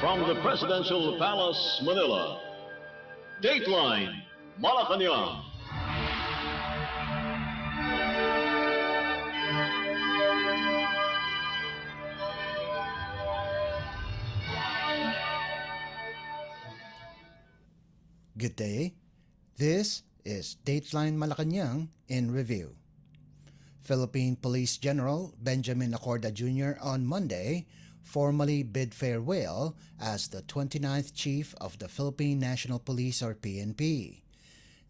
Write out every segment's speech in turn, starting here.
From the Presidential Palace, Manila, Dateline Malacañang. Good day. This is Dateline Malacañang in review. Philippine Police General Benjamin Acorda Jr. on Monday formally bid farewell as the 29th Chief of the Philippine National Police or PNP.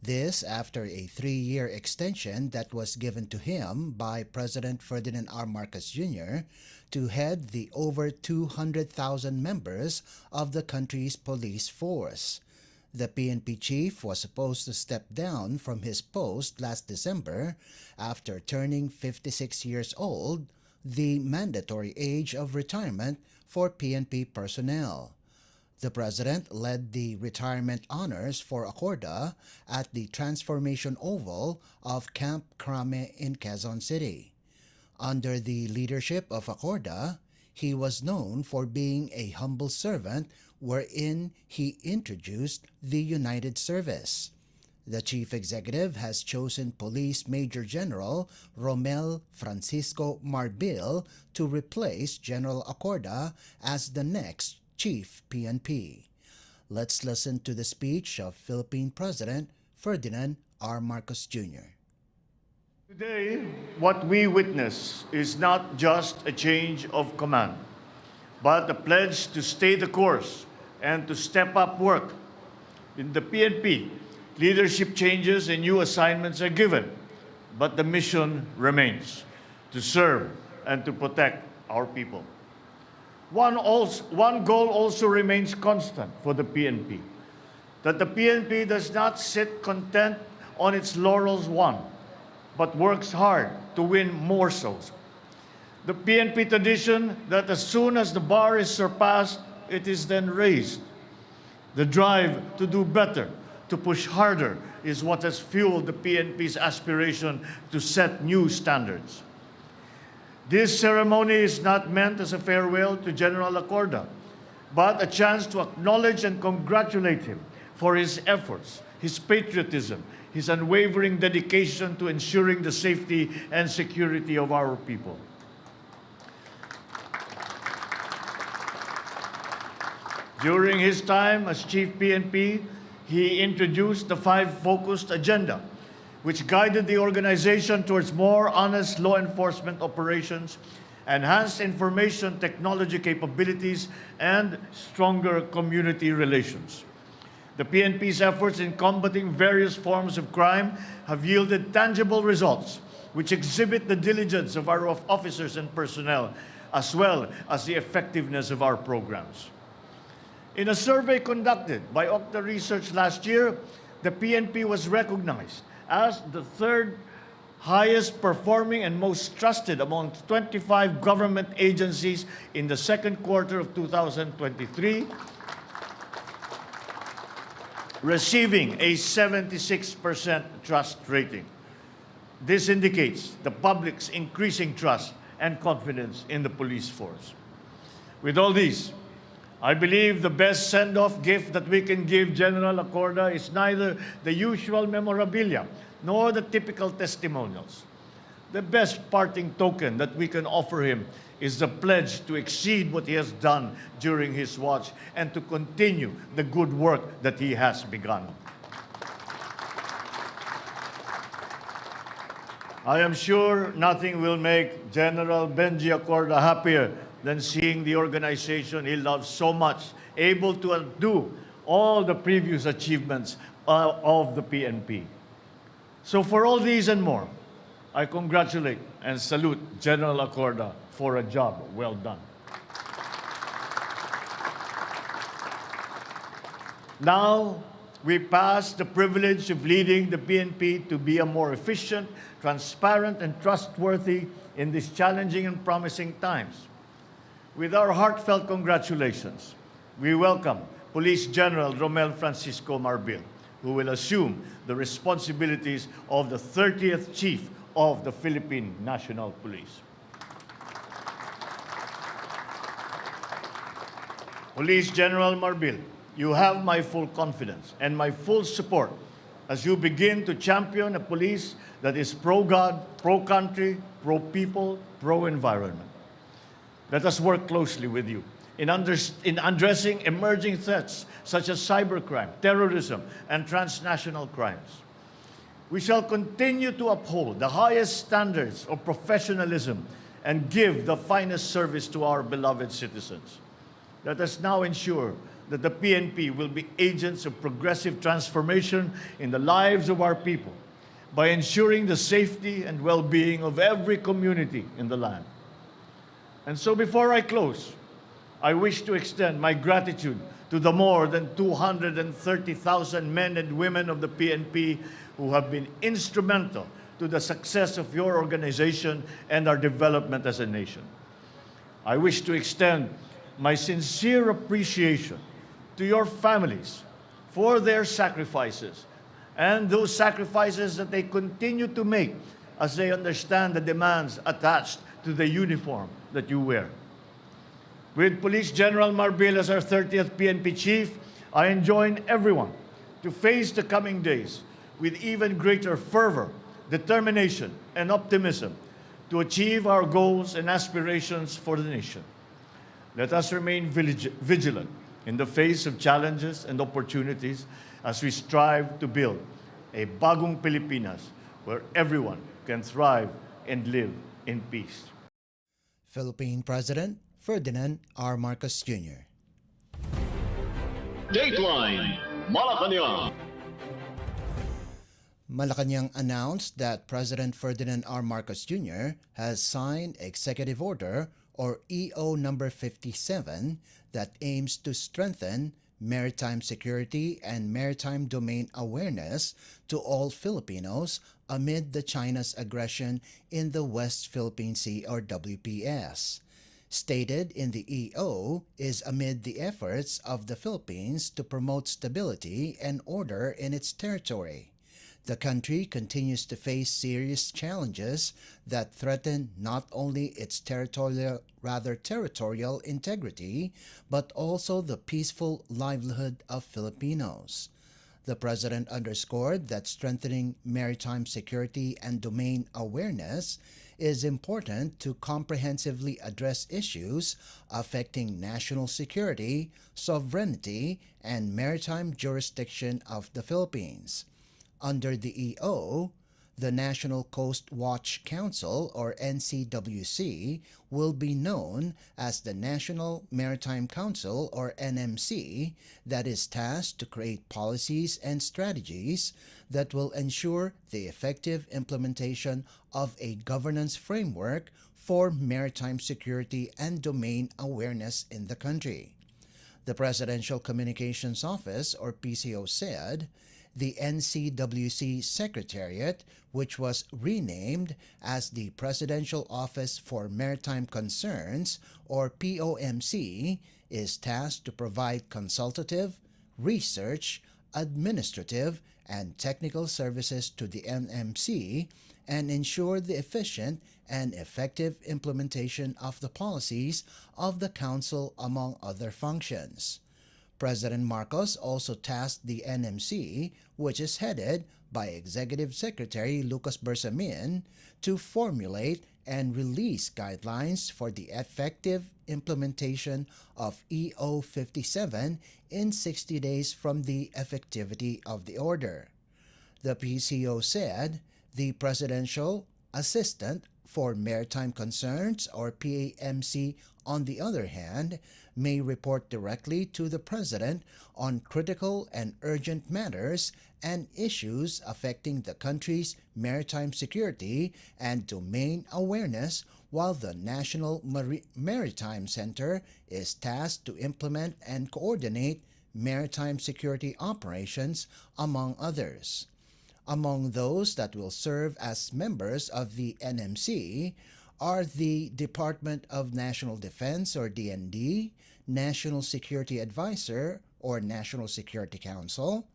This after a 3-year extension that was given to him by President Ferdinand R. Marcos Jr. to head the over 200,000 members of the country's police force. The PNP chief was supposed to step down from his post last December after turning 56 years old, the mandatory age of retirement for PNP personnel. The president led the retirement honors for Acorda at the Transformation Oval of Camp Crame in Quezon City. Under the leadership of Acorda, he was known for being a humble servant wherein he introduced the United Service. The chief executive has chosen Police Major General Romel Francisco Marbil to replace General Acorda as the next Chief PNP. Let's listen to the speech of Philippine President Ferdinand R. Marcos Jr. Today, what we witness is not just a change of command, but a pledge to stay the course and to step up work. In the PNP, leadership changes and new assignments are given, but the mission remains to serve and to protect our people. One goal also remains constant for the PNP, that the PNP does not sit content on its laurels won, but works hard to win more souls. The PNP tradition that as soon as the bar is surpassed, it is then raised. The drive to do better, to push harder, is what has fueled the PNP's aspiration to set new standards. This ceremony is not meant as a farewell to General Acorda, but a chance to acknowledge and congratulate him for his efforts, his patriotism, his unwavering dedication to ensuring the safety and security of our people. During his time as Chief PNP, he introduced the 5 focused agenda, which guided the organization towards more honest law enforcement operations, enhanced information technology capabilities, and stronger community relations. The PNP's efforts in combating various forms of crime have yielded tangible results, which exhibit the diligence of our officers and personnel, as well as the effectiveness of our programs. In a survey conducted by Okta Research last year, the PNP was recognized as the 3rd highest performing and most trusted among 25 government agencies in the 2nd quarter of 2023, receiving a 76% trust rating. This indicates the public's increasing trust and confidence in the police force. With all these, I believe the best send-off gift that we can give General Acorda is neither the usual memorabilia nor the typical testimonials. The best parting token that we can offer him is the pledge to exceed what he has done during his watch and to continue the good work that he has begun. I am sure nothing will make General Benji Acorda happier than seeing the organization he loves so much able to undo all the previous achievements of the PNP. So for all these and more, I congratulate and salute General Acorda for a job well done. Now, we pass the privilege of leading the PNP to be a more efficient, transparent, and trustworthy in these challenging and promising times. With our heartfelt congratulations, we welcome Police General Romel Francisco Marbil, who will assume the responsibilities of the 30th Chief of the Philippine National Police. Police General Marbil, you have my full confidence and my full support as you begin to champion a police that is pro-God, pro-country, pro-people, pro-environment. Let us work closely with you in addressing emerging threats such as cybercrime, terrorism, and transnational crimes. We shall continue to uphold the highest standards of professionalism and give the finest service to our beloved citizens. Let us now ensure that the PNP will be agents of progressive transformation in the lives of our people by ensuring the safety and well-being of every community in the land. And so before I close, I wish to extend my gratitude to the more than 230,000 men and women of the PNP who have been instrumental to the success of your organization and our development as a nation. I wish to extend my sincere appreciation to your families for their sacrifices and those sacrifices that they continue to make as they understand the demands attached to the uniform that you wear. With Police General Marbil as our 30th PNP Chief, I enjoin everyone to face the coming days with even greater fervor, determination, and optimism to achieve our goals and aspirations for the nation. Let us remain vigilant in the face of challenges and opportunities as we strive to build a bagong Pilipinas where everyone can thrive and live in peace. Philippine President Ferdinand R. Marcos Jr. Dateline Malacañang. Malacañang announced that President Ferdinand R. Marcos Jr. has signed Executive Order or EO number 57 that aims to strengthen maritime security and maritime domain awareness to all Filipinos amid the China's aggression in the West Philippine Sea or WPS. Stated in the EO is amid the efforts of the Philippines to promote stability and order in its territory. The country continues to face serious challenges that threaten not only its territorial integrity, but also the peaceful livelihood of Filipinos. The President underscored that strengthening maritime security and domain awareness is important to comprehensively address issues affecting national security, sovereignty, and maritime jurisdiction of the Philippines. Under the EO, the National Coast Watch Council, or NCWC, will be known as the National Maritime Council, or NMC, that is tasked to create policies and strategies that will ensure the effective implementation of a governance framework for maritime security and domain awareness in the country. The Presidential Communications Office, or PCO, said, the NCWC Secretariat, which was renamed as the Presidential Office for Maritime Concerns, or POMC, is tasked to provide consultative, research, administrative, and technical services to the NMC and ensure the efficient and effective implementation of the policies of the Council, among other functions. President Marcos also tasked the NMC, which is headed by Executive Secretary Lucas Bersamin, to formulate and release guidelines for the effective implementation of EO 57 in 60 days from the effectivity of the order. The PCO said the Presidential Assistant for Maritime Concerns, or PAMC, on the other hand, may report directly to the President on critical and urgent matters and issues affecting the country's maritime security and domain awareness, while the National Maritime Center is tasked to implement and coordinate maritime security operations, among others. Among those that will serve as members of the NMC are the Department of National Defense, or DND, National Security Advisor, or National Security Council,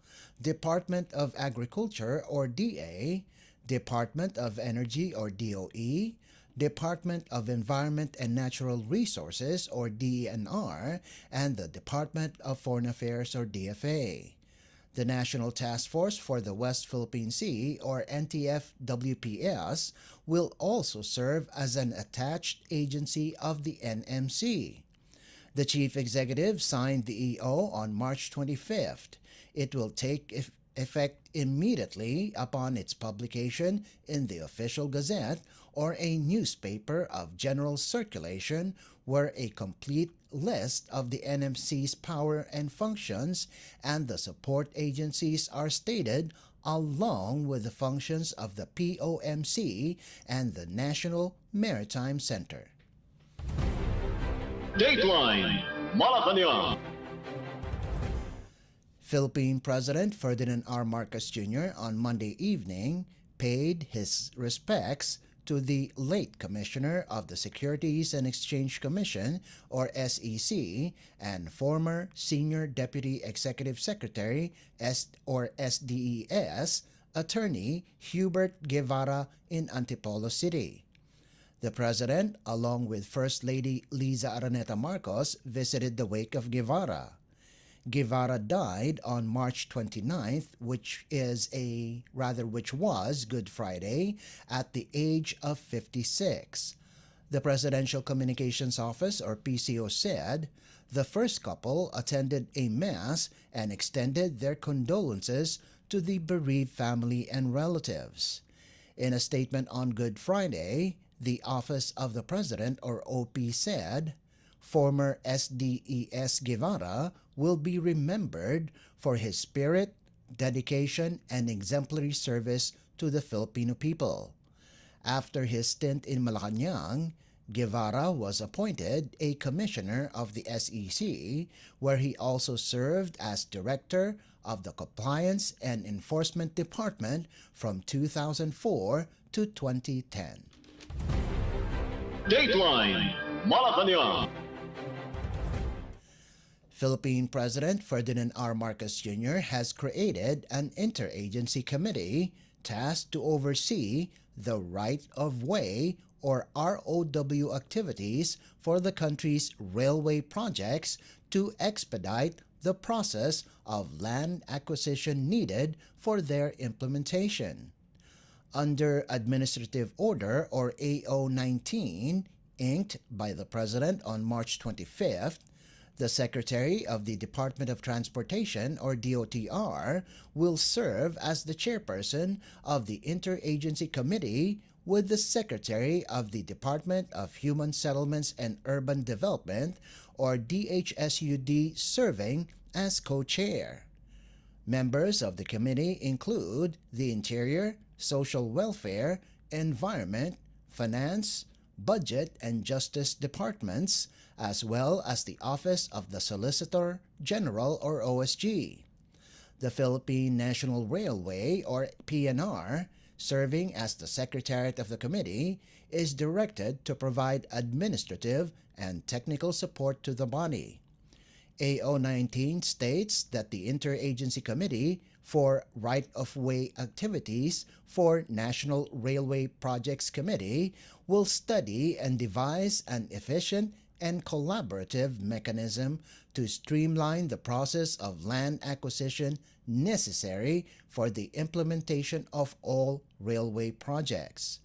Department of Agriculture, or DA, Department of Energy, or DOE, Department of Environment and Natural Resources or DENR, and the Department of Foreign Affairs or DFA. The National Task Force for the West Philippine Sea or NTF-WPS will also serve as an attached agency of the NMC. The Chief Executive signed the EO on March 25th. It will take effect immediately upon its publication in the Official Gazette or a newspaper of general circulation where a complete list of the NMC's power and functions and the support agencies are stated, along with the functions of the POMC and the National Maritime Center. Dateline Malacañang. Philippine President Ferdinand R. Marcos Jr. on Monday evening paid his respects to the late Commissioner of the Securities and Exchange Commission or SEC and former Senior Deputy Executive Secretary or SDES Attorney Hubert Guevara in Antipolo City. The President, along with First Lady Liza Araneta Marcos, visited the wake of Guevara. Guevara died on March 29th, which was Good Friday, at the age of 56. The Presidential Communications Office, or PCO, said the first couple attended a mass and extended their condolences to the bereaved family and relatives. In a statement on Good Friday, the Office of the President, or OP, said, former SDES Guevara will be remembered for his spirit, dedication, and exemplary service to the Filipino people. After his stint in Malacañang, Guevara was appointed a commissioner of the SEC, where he also served as director of the Compliance and Enforcement Department from 2004 to 2010. Dateline Malacañang. Philippine President Ferdinand R. Marcos Jr. has created an interagency committee tasked to oversee the right-of-way or ROW activities for the country's railway projects to expedite the process of land acquisition needed for their implementation. Under Administrative Order or AO-19, inked by the President on March 25th, the Secretary of the Department of Transportation, or DOTR, will serve as the chairperson of the Interagency Committee, with the Secretary of the Department of Human Settlements and Urban Development, or DHSUD, serving as co-chair. Members of the committee include the Interior, Social Welfare, Environment, Finance, Budget and Justice Departments, as well as the Office of the Solicitor General, or OSG. The Philippine National Railway, or PNR, serving as the Secretariat of the committee, is directed to provide administrative and technical support to the body. AO-19 states that the Interagency Committee for Right-of-Way Activities for National Railway Projects Committee will study and devise an efficient and collaborative mechanism to streamline the process of land acquisition necessary for the implementation of all railway projects.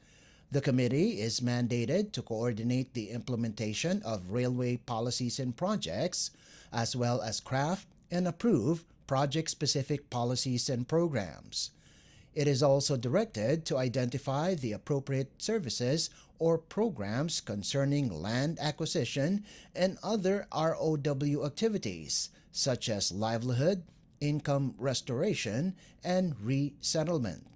The committee is mandated to coordinate the implementation of railway policies and projects, as well as craft and approve project-specific policies and programs. It is also directed to identify the appropriate services or programs concerning land acquisition and other ROW activities, such as livelihood, income restoration, and resettlement.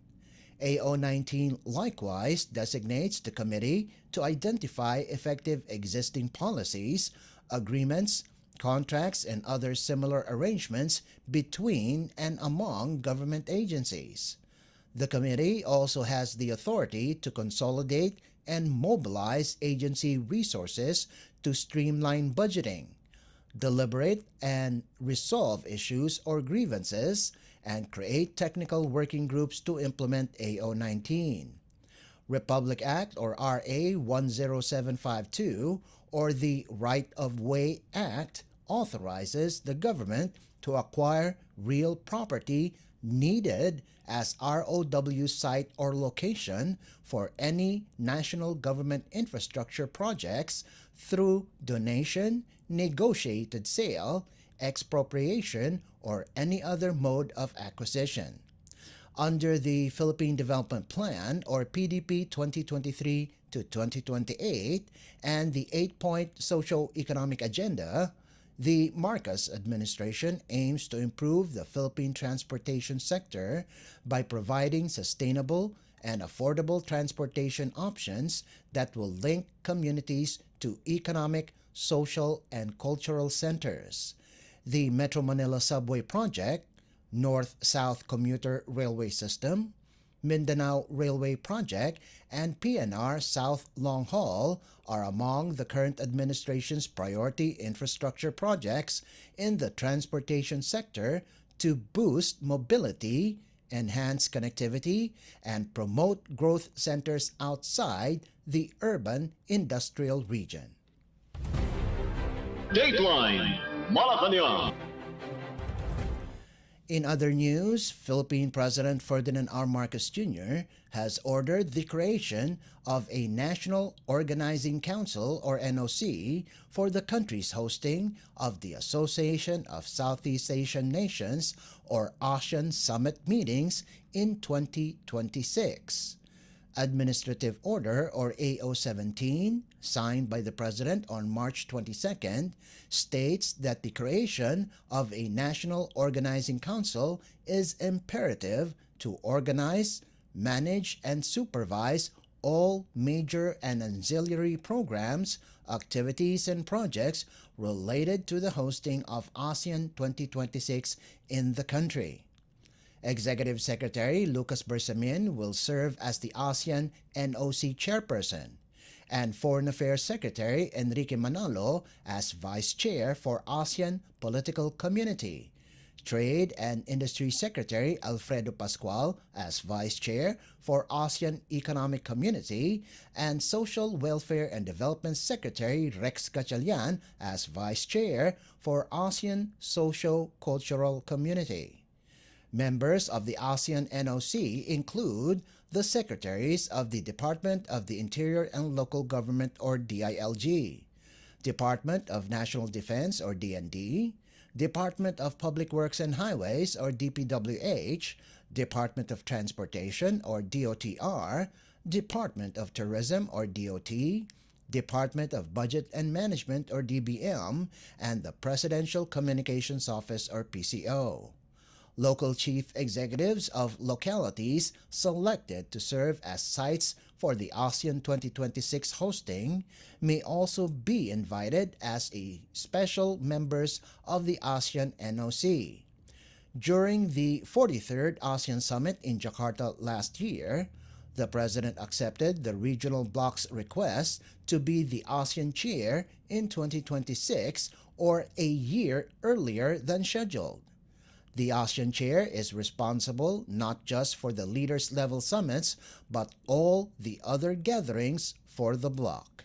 AO-19 likewise designates the committee to identify effective existing policies, agreements, contracts, and other similar arrangements between and among government agencies. The committee also has the authority to consolidate and mobilize agency resources to streamline budgeting, deliberate and resolve issues or grievances, and create technical working groups to implement AO-19. Republic Act or RA 10752 or the Right of Way Act authorizes the government to acquire real property needed as ROW site or location for any national government infrastructure projects through donation, negotiated sale, expropriation, or any other mode of acquisition. Under the Philippine Development Plan or PDP 2023 to 2028 and the 8-point socio-economic agenda, the Marcos administration aims to improve the Philippine transportation sector by providing sustainable and affordable transportation options that will link communities to economic, social, and cultural centers. The Metro Manila Subway Project, North-South Commuter Railway System, Mindanao Railway Project, and PNR South Long Haul are among the current administration's priority infrastructure projects in the transportation sector to boost mobility, enhance connectivity, and promote growth centers outside the urban industrial region. Dateline Malacañang. In other news, Philippine President Ferdinand R. Marcos Jr. has ordered the creation of a National Organizing Council or NOC for the country's hosting of the Association of Southeast Asian Nations or ASEAN Summit meetings in 2026. Administrative Order or AO-17, signed by the President on March 22nd, states that the creation of a National Organizing Council is imperative to organize, manage, and supervise all major and ancillary programs, activities, and projects related to the hosting of ASEAN 2026 in the country. Executive Secretary Lucas Bersamin will serve as the ASEAN NOC chairperson, and Foreign Affairs Secretary Enrique Manalo as Vice Chair for ASEAN Political Community, Trade and Industry Secretary Alfredo Pascual as Vice Chair for ASEAN Economic Community, and Social Welfare and Development Secretary Rex Gatchalian as Vice Chair for ASEAN Socio-Cultural Community. Members of the ASEAN NOC include the Secretaries of the Department of the Interior and Local Government or DILG, Department of National Defense or DND, Department of Public Works and Highways or DPWH, Department of Transportation or DOTR, Department of Tourism or DOT, Department of Budget and Management or DBM, and the Presidential Communications Office or PCO. Local chief executives of localities selected to serve as sites for the ASEAN 2026 hosting may also be invited as special members of the ASEAN NOC. During the 43rd ASEAN Summit in Jakarta last year, the President accepted the regional bloc's request to be the ASEAN chair in 2026 or a year earlier than scheduled. The ASEAN chair is responsible not just for the leaders-level summits, but all the other gatherings for the bloc.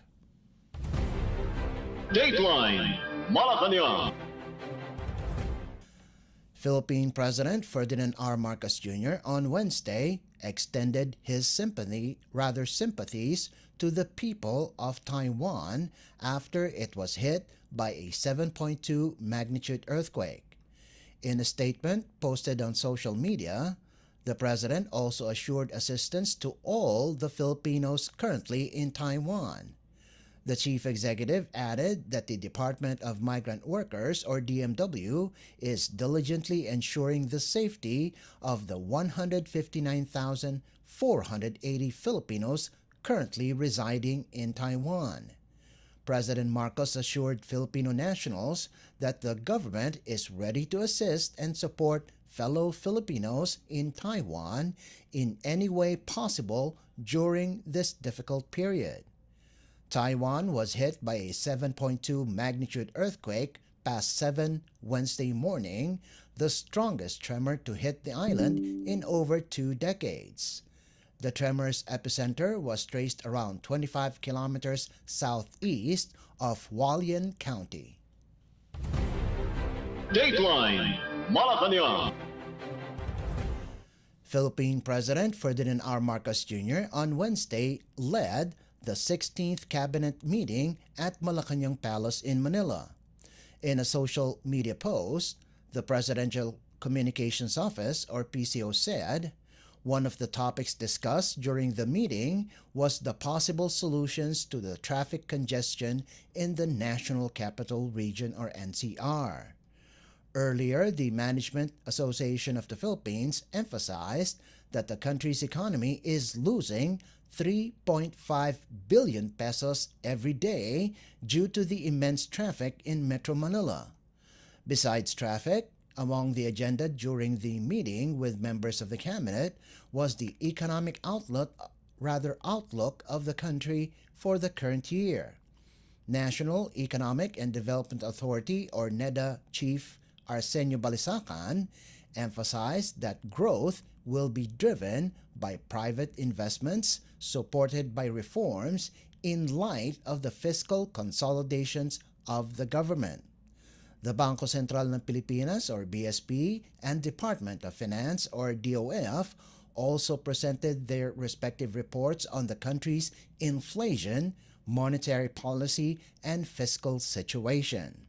Dateline Malacañang. Philippine President Ferdinand R. Marcos Jr. on Wednesday extended his sympathies to the people of Taiwan after it was hit by a 7.2 magnitude earthquake. In a statement posted on social media, the President also assured assistance to all the Filipinos currently in Taiwan. The chief executive added that the Department of Migrant Workers or DMW is diligently ensuring the safety of the 159,480 Filipinos currently residing in Taiwan. President Marcos assured Filipino nationals that the government is ready to assist and support fellow Filipinos in Taiwan in any way possible during this difficult period. Taiwan was hit by a 7.2 magnitude earthquake past 7 Wednesday morning, the strongest tremor to hit the island in over 2 decades. The tremor's epicenter was traced around 25 kilometers southeast of Hualien County. Dateline Malacañang. Philippine President Ferdinand R. Marcos Jr. on Wednesday led the 16th Cabinet meeting at Malacañang Palace in Manila. In a social media post, the Presidential Communications Office, or PCO, said, one of the topics discussed during the meeting was the possible solutions to the traffic congestion in the National Capital Region, or NCR. Earlier, the Management Association of the Philippines emphasized that the country's economy is losing 3.5 billion pesos every day due to the immense traffic in Metro Manila. Besides traffic, among the agenda during the meeting with members of the cabinet was the economic outlook of the country for the current year. National Economic and Development Authority, or NEDA Chief Arsenio Balisacan, emphasized that growth will be driven by private investments supported by reforms in light of the fiscal consolidations of the government. The Bangko Sentral ng Pilipinas, or BSP, and Department of Finance, or DOF, also presented their respective reports on the country's inflation, monetary policy, and fiscal situation.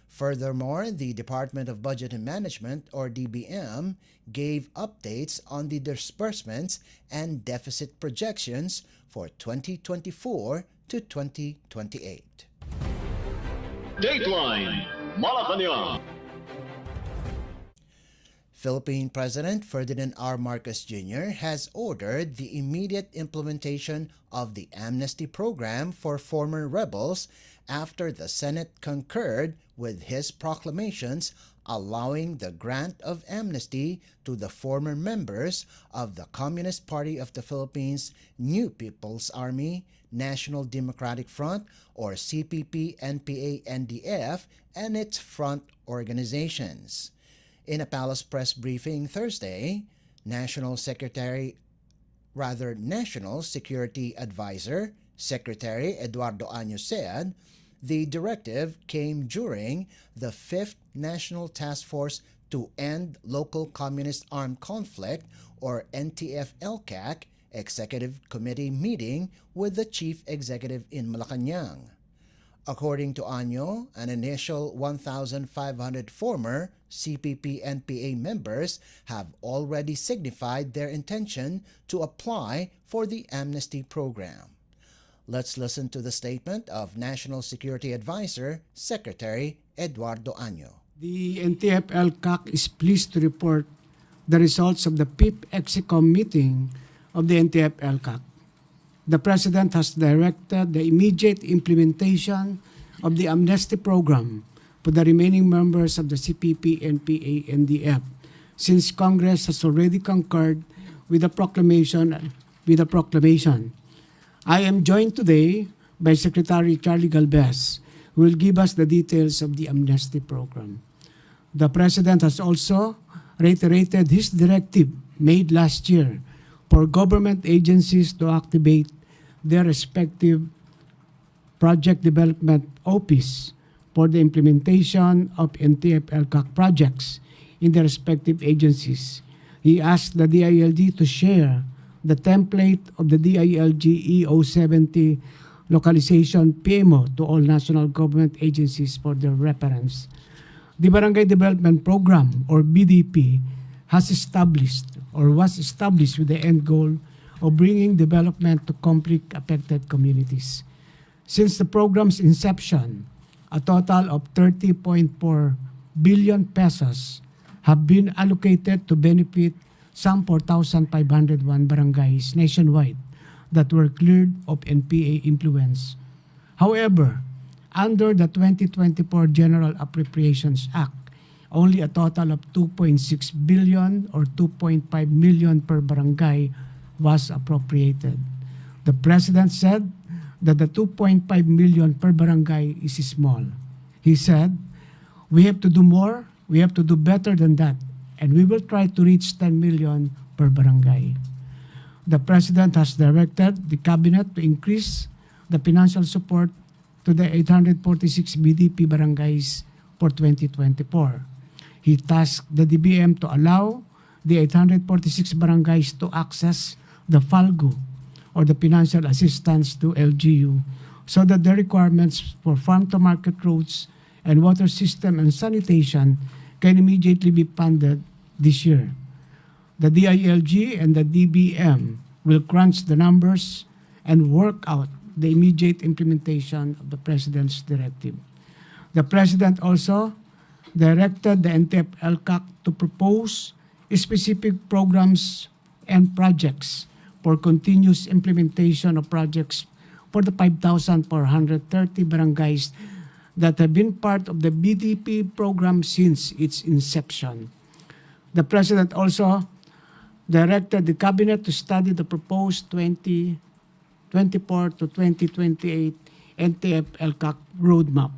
Furthermore, the Department of Budget and Management, or DBM, gave updates on the disbursements and deficit projections for 2024 to 2028. Dateline Malacañang. Philippine President Ferdinand R. Marcos Jr. has ordered the immediate implementation of the amnesty program for former rebels after the Senate concurred with his proclamations allowing the grant of amnesty to the former members of the Communist Party of the Philippines, New People's Army, National Democratic Front, or CPP-NPA-NDF, and its front organizations. In a palace press briefing Thursday, National Security Advisor, Secretary Eduardo Año said, the directive came during the 5th National Task Force to End Local Communist Armed Conflict, or NTF-LCAC, Executive Committee meeting with the Chief Executive in Malacañang. According to Año, an initial 1,500 former CPP-NPA members have already signified their intention to apply for the amnesty program. Let's listen to the statement of National Security Advisor, Secretary Eduardo Año. The NTF-LCAC is pleased to report the results of the 5th EXICOM meeting of the NTF-LCAC. The President has directed the immediate implementation of the amnesty program for the remaining members of the CPP-NPA-NDF, since Congress has already concurred with the proclamation. I am joined today by Secretary Charlie Galvez, who will give us the details of the amnesty program. The President has also reiterated his directive made last year for government agencies to activate their respective project development office for the implementation of NTF-LCAC projects in their respective agencies. He asked the DILG to share the template of the DILG EO70 localization PMO to all national government agencies for their reference. The Barangay Development Program, or BDP, was established with the end goal of bringing development to conflict-affected communities. Since the program's inception, a total of 30.4 billion pesos have been allocated to benefit some 4,501 barangays nationwide that were cleared of NPA influence. However, under the 2024 General Appropriations Act, only a total of 2.6 billion or 2.5 million per barangay was appropriated. The President said that the 2.5 million per barangay is small. He said, we have to do more, we have to do better than that, and we will try to reach 10 million per barangay. The President has directed the Cabinet to increase the financial support to the 846 BDP barangays for 2024. He tasked the DBM to allow the 846 barangays to access the FALGU, or the financial assistance to LGU, so that the requirements for farm-to-market roads and water system and sanitation can immediately be funded this year. The DILG and the DBM will crunch the numbers and work out the immediate implementation of the President's directive. The President also directed the NTF-ELCAC to propose specific programs and projects for continuous implementation of projects for the 5,430 barangays that have been part of the BDP program since its inception. The President also directed the Cabinet to study the proposed 2024 to 2028 NTF-ELCAC roadmap.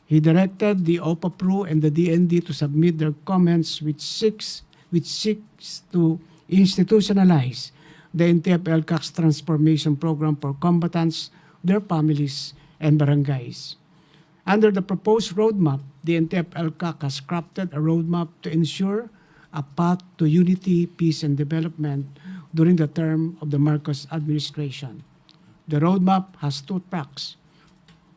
He directed the OPAPRO and the DND to submit their comments which seeks to institutionalize the NTF-ELCAC's transformation program for combatants, their families, and barangays. Under the proposed roadmap, the NTF-ELCAC has crafted a roadmap to ensure a path to unity, peace, and development during the term of the Marcos administration. The roadmap has two tracks.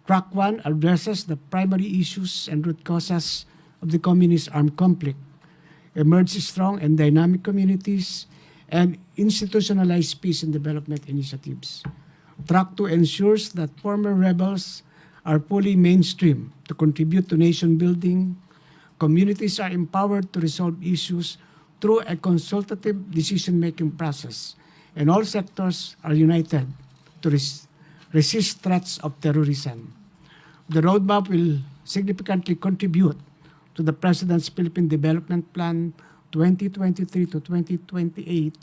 Track 1 addresses the primary issues and root causes of the communist armed conflict, emerge strong and dynamic communities, and institutionalized peace and development initiatives. Track 2 ensures that former rebels are fully mainstream to contribute to nation building. Communities are empowered to resolve issues through a consultative decision-making process, and all sectors are united to resist threats of terrorism. The roadmap will significantly contribute to the President's Philippine Development Plan 2023 to 2028,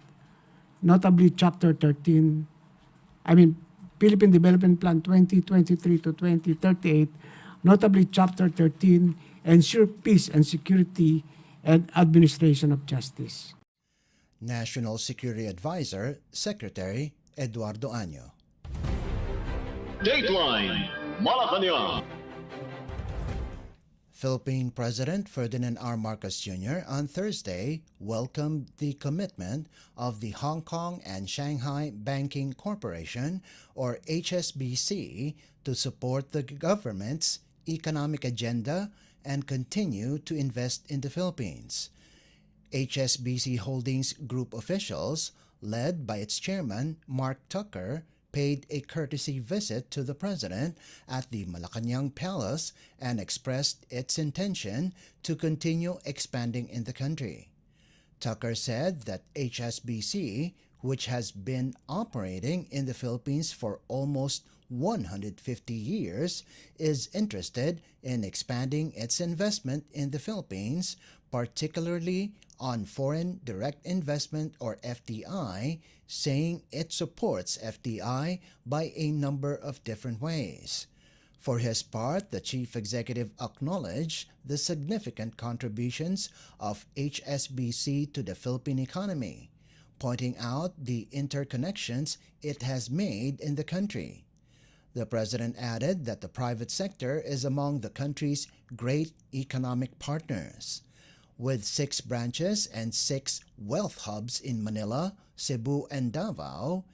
notably Chapter 13, Philippine Development Plan 2023 to 2038, notably Chapter 13, Ensure Peace and Security and Administration of Justice. National Security Advisor, Secretary Eduardo Año. Dateline Malacañang. Philippine President Ferdinand R. Marcos Jr. on Thursday welcomed the commitment of the Hong Kong and Shanghai Banking Corporation, or HSBC, to support the government's economic agenda and continue to invest in the Philippines. HSBC Holdings Group officials, led by its chairman, Mark Tucker, paid a courtesy visit to the President at the Malacañang Palace and expressed its intention to continue expanding in the country. Tucker said that HSBC, which has been operating in the Philippines for almost 150 years, is interested in expanding its investment in the Philippines, particularly on foreign direct investment, or FDI, saying it supports FDI by a number of different ways. For his part, the chief executive acknowledged the significant contributions of HSBC to the Philippine economy, pointing out the interconnections it has made in the country. The President added that the private sector is among the country's great economic partners. With 6 branches and 6 wealth hubs in Manila, Cebu, and Davao,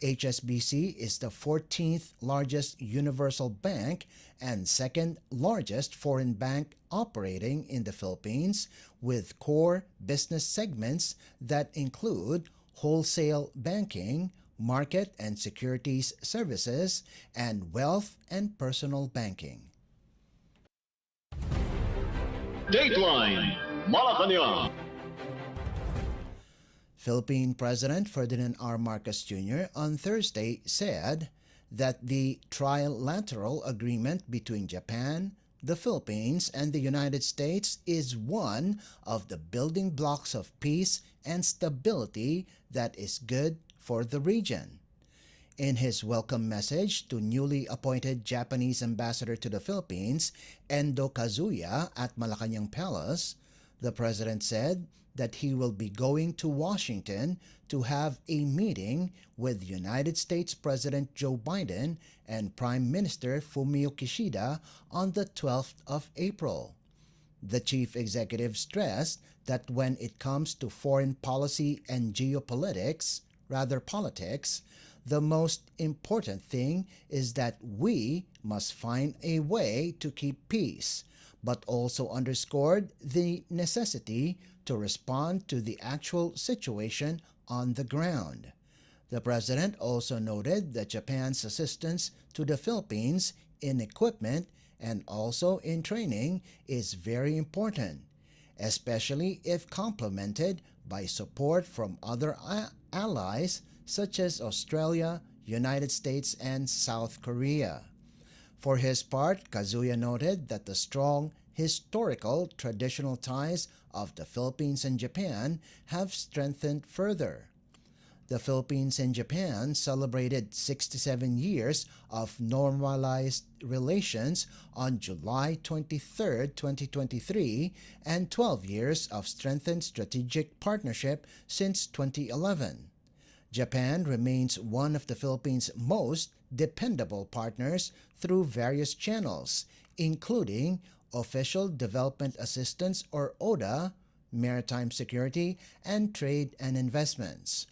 HSBC is the 14th largest universal bank and 2nd largest foreign bank operating in the Philippines, with core business segments that include wholesale banking, market and securities services, and wealth and personal banking. Dateline Malacañang. Philippine President Ferdinand R. Marcos Jr. on Thursday said that the trilateral agreement between Japan, the Philippines, and the United States is one of the building blocks of peace and stability that is good for the region. In his welcome message to newly appointed Japanese ambassador to the Philippines, Endo Kazuya, at Malacañang Palace, the President said that he will be going to Washington to have a meeting with United States President Joe Biden and Prime Minister Fumio Kishida on the 12th of April. The chief executive stressed that when it comes to foreign policy and politics, the most important thing is that we must find a way to keep peace, but also underscored the necessity to respond to the actual situation on the ground. The president also noted that Japan's assistance to the Philippines in equipment and also in training is very important, especially if complemented by support from other allies such as Australia, United States, and South Korea. For his part, Kazuya noted that the strong historical traditional ties of the Philippines and Japan have strengthened further. The Philippines and Japan celebrated 67 years of normalized relations on July 23, 2023, and 12 years of strengthened strategic partnership since 2011. Japan remains one of the Philippines' most dependable partners through various channels, including Official Development Assistance or ODA, maritime security, and trade and investments.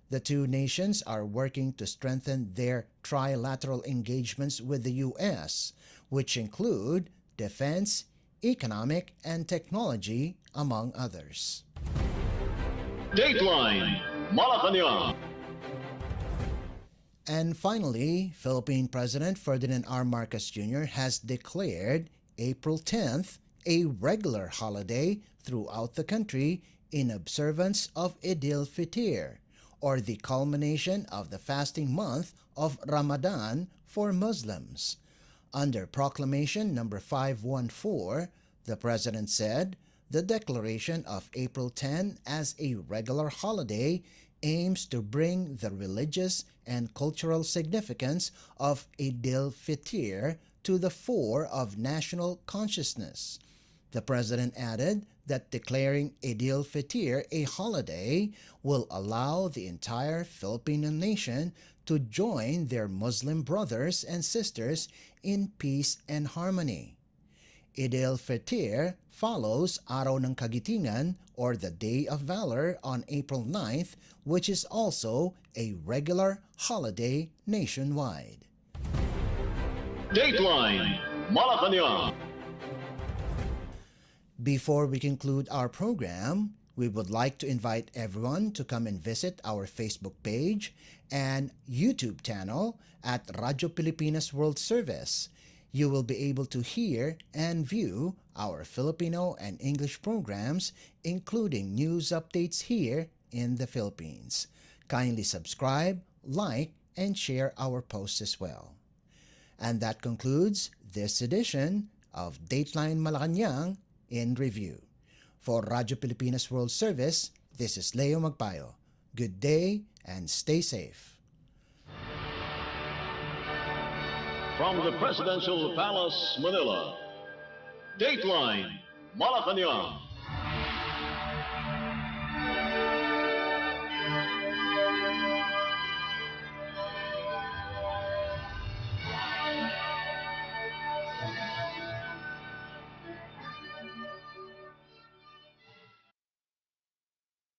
The two nations are working to strengthen their trilateral engagements with the U.S., which include defense, economic, and technology, among others. Dateline Malacañang. And finally, Philippine President Ferdinand R. Marcos Jr. has declared April 10th a regular holiday throughout the country in observance of Idil Fitr, or the culmination of the fasting month of Ramadan for Muslims. Under Proclamation Number 514, the President said, the declaration of April 10 as a regular holiday aims to bring the religious and cultural significance of Idil Fitr to the fore of national consciousness. The President added that declaring Idil Fitr a holiday will allow the entire Filipino nation to join their Muslim brothers and sisters in peace and harmony. Idil Fitr follows Araw ng Kagitingan or the Day of Valor on April 9th, which is also a regular holiday nationwide. Dateline Malacañang. Before we conclude our program, we would like to invite everyone to come and visit our Facebook page and YouTube channel at Radyo Pilipinas World Service. You will be able to hear and view our Filipino and English programs, including news updates here in the Philippines. Kindly subscribe, like, and share our posts as well. And that concludes this edition of Dateline Malacañang in Review. For Radyo Pilipinas World Service, this is Leo Magpayo. Good day and stay safe. From the Presidential Palace, Manila, Dateline Malacañang.